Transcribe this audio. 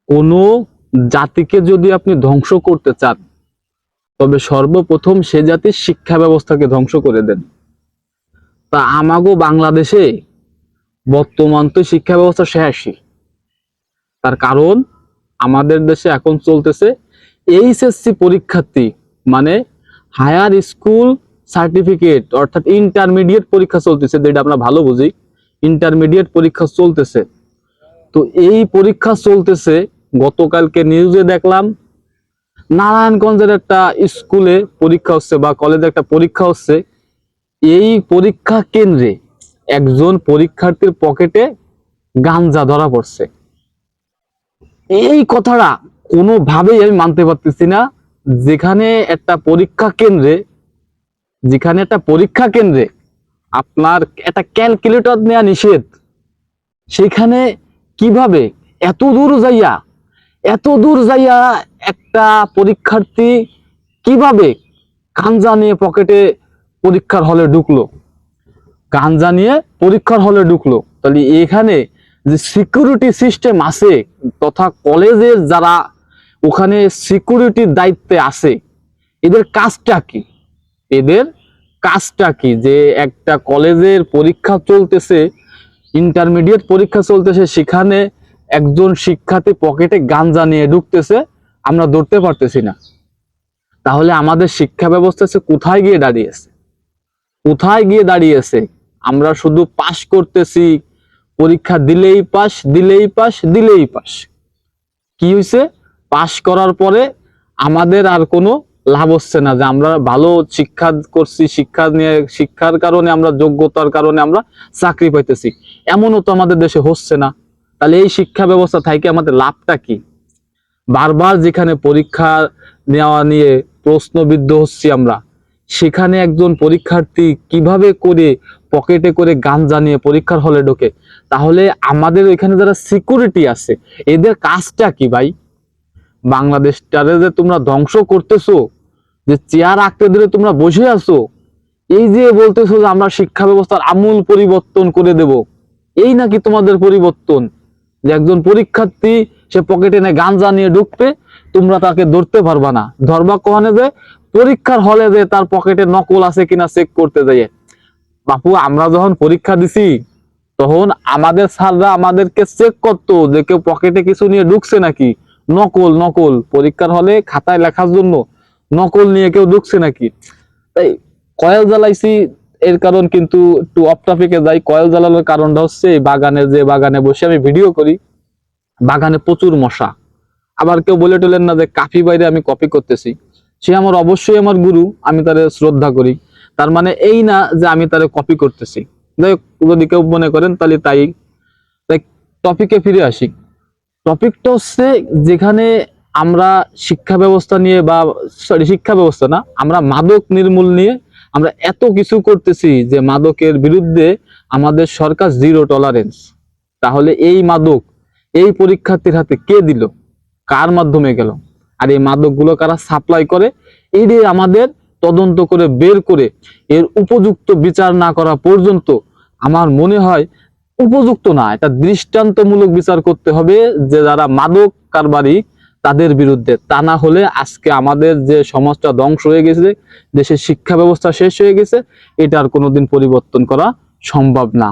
কোনো জাতিকে যদি আপনি ধ্বংস করতে চান, তবে সর্বপ্রথম সে জাতির শিক্ষা ব্যবস্থাকে ধ্বংস করে দেন। তা আমাগো বাংলাদেশে বর্তমান তো শিক্ষা ব্যবস্থা শেষই। তার কারণ আমাদের দেশে এখন চলতেছে এইচএসসি পরীক্ষার্থী, মানে হায়ার স্কুল সার্টিফিকেট অর্থাৎ ইন্টারমিডিয়েট পরীক্ষা চলতেছে, যেটা আমরা ভালো বুঝি। ইন্টারমিডিয়েট পরীক্ষা চলতেছে। তো এই পরীক্ষা চলতেছে, গতকালকে নিউজে দেখলাম নারায়ণগঞ্জের একটা স্কুলে পরীক্ষা হচ্ছে বা কলেজে একটা পরীক্ষা হচ্ছে। এই পরীক্ষা কেন্দ্রে একজন পরীক্ষার্থীর পকেটে গাঞ্জা ধরা পড়ছে। এই কথাটা কোনোভাবেই আমি মানতে পারতেছি না। যেখানে একটা পরীক্ষা কেন্দ্রে আপনার একটা ক্যালকুলেটর নেওয়া নিষেধ, সেখানে কিভাবে এত দূর যাইয়া একটা পরীক্ষার্থী কিভাবে গাঞ্জা নিয়ে পকেটে পরীক্ষার হলে ঢুকলো, তাহলে এখানে যে সিকিউরিটি সিস্টেম আছে তথা কলেজের যারা ওখানে সিকিউরিটির দায়িত্বে আছে, এদের কাজটা কি যে একটা কলেজের পরীক্ষা চলতেছে, ইন্টারমিডিয়েট পরীক্ষা চলতেছে, সেখানে একজন শিক্ষার্থী পকেটে গাঞ্জা নিয়ে ঢুকতেছে, আমরা ধরতে পারতেছি না। তাহলে আমাদের শিক্ষা ব্যবস্থা কোথায় গিয়ে দাঁড়িয়েছে? আমরা শুধু পাস করতেছি, পরীক্ষা দিলেই পাস। কি হয়েছে? পাস করার পরে আমাদের আর কোনো লাভ হচ্ছে না যে আমরা ভালো শিক্ষা করছি, শিক্ষার কারণে আমরা যোগ্যতার কারণে আমরা চাকরি পাইতেছি, এমনও তো আমাদের দেশে হচ্ছে না। তাহলে এই শিক্ষা ব্যবস্থা থেকে আমাদের লাভটা কি? বারবার যেখানে পরীক্ষা নেওয়া নিয়ে প্রশ্নবিদ্ধ হচ্ছি আমরা, সেখানে একজন পরীক্ষার্থী কিভাবে করে পকেটে করে গাঞ্জা নিয়ে পরীক্ষার হলে ঢোকে? তাহলে আমাদের এখানে যারা সিকিউরিটি আছে, এদের কাজটা কি ভাই? বাংলাদেশটারে যে তোমরা ধ্বংস করতেছো, যে চেয়ার আঁকতে দিলে তোমরা বসে আছো, এই যে বলতেছো যে আমরা শিক্ষা ব্যবস্থার আমূল পরিবর্তন করে দেব, এই নাকি তোমাদের পরিবর্তন? যে একজন পরীক্ষার্থী সে পকেটে নিয়ে গাঞ্জা নিয়ে ঢুকবে, তোমরা তাকে ধরতে পারবা না। ধরবা কখনো যে পরীক্ষার হলে যে তার পকেটে নকল আছে কিনা চেক করতে যাই। বাপু, আমরা যখন পরীক্ষা দিছি তখন আমাদের স্যাররা আমাদেরকে চেক করতো যে কেউ পকেটে কিছু নিয়ে ঢুকছে নাকি, নকল পরীক্ষার হলে খাতায় লেখার জন্য নকল নিয়ে কেউ ঢুকছে নাকি। তাই কয়েল জ্বালাইছি, এর কারণ কিন্তু একটু অফ টপিকে যাই। কয়েল জ্বালানোর কারণটা হচ্ছে বাগানে বসে আমি ভিডিও করি, বাগানে প্রচুর মশা। আবার কেউ বলে টলেন না যে কাফি বাইরে আমি কপি করতেছি, সে আমার অবশ্যই আমার গুরু, আমি তারে শ্রদ্ধা করি। তার মানে এই না যে আমি তারে কপি করতেছি। যদি কেউ মনে করেন তাহলে তাই টপিকে ফিরে আসি। টপিকটা হচ্ছে যেখানে আমরা শিক্ষা ব্যবস্থা নিয়ে আমরা মাদক নির্মূল নিয়ে আমরা এত কিছু করতেছি যে মাদকের বিরুদ্ধে আমাদের সরকার জিরো টলারেন্স। তাহলে এই মাদক এই পরীক্ষার্থীর হাতে কে দিল, কার মাধ্যমে গেল, আর এই মাদকগুলো কারা সাপ্লাই করে, এটি আমাদের তদন্ত করে বের করে এর উপযুক্ত বিচার না করা পর্যন্ত আমার মনে হয় উপযুক্ত না। এটা দৃষ্টান্তমূলক বিচার করতে হবে যে যারা মাদক কারবারি তাদের বিরুদ্ধে। তা না হলে আজকে আমাদের যে সমাজটা ধ্বংস হয়ে গেছে, দেশের শিক্ষা ব্যবস্থা শেষ হয়ে গেছে, এটা আর কোনোদিন পরিবর্তন করা সম্ভব না।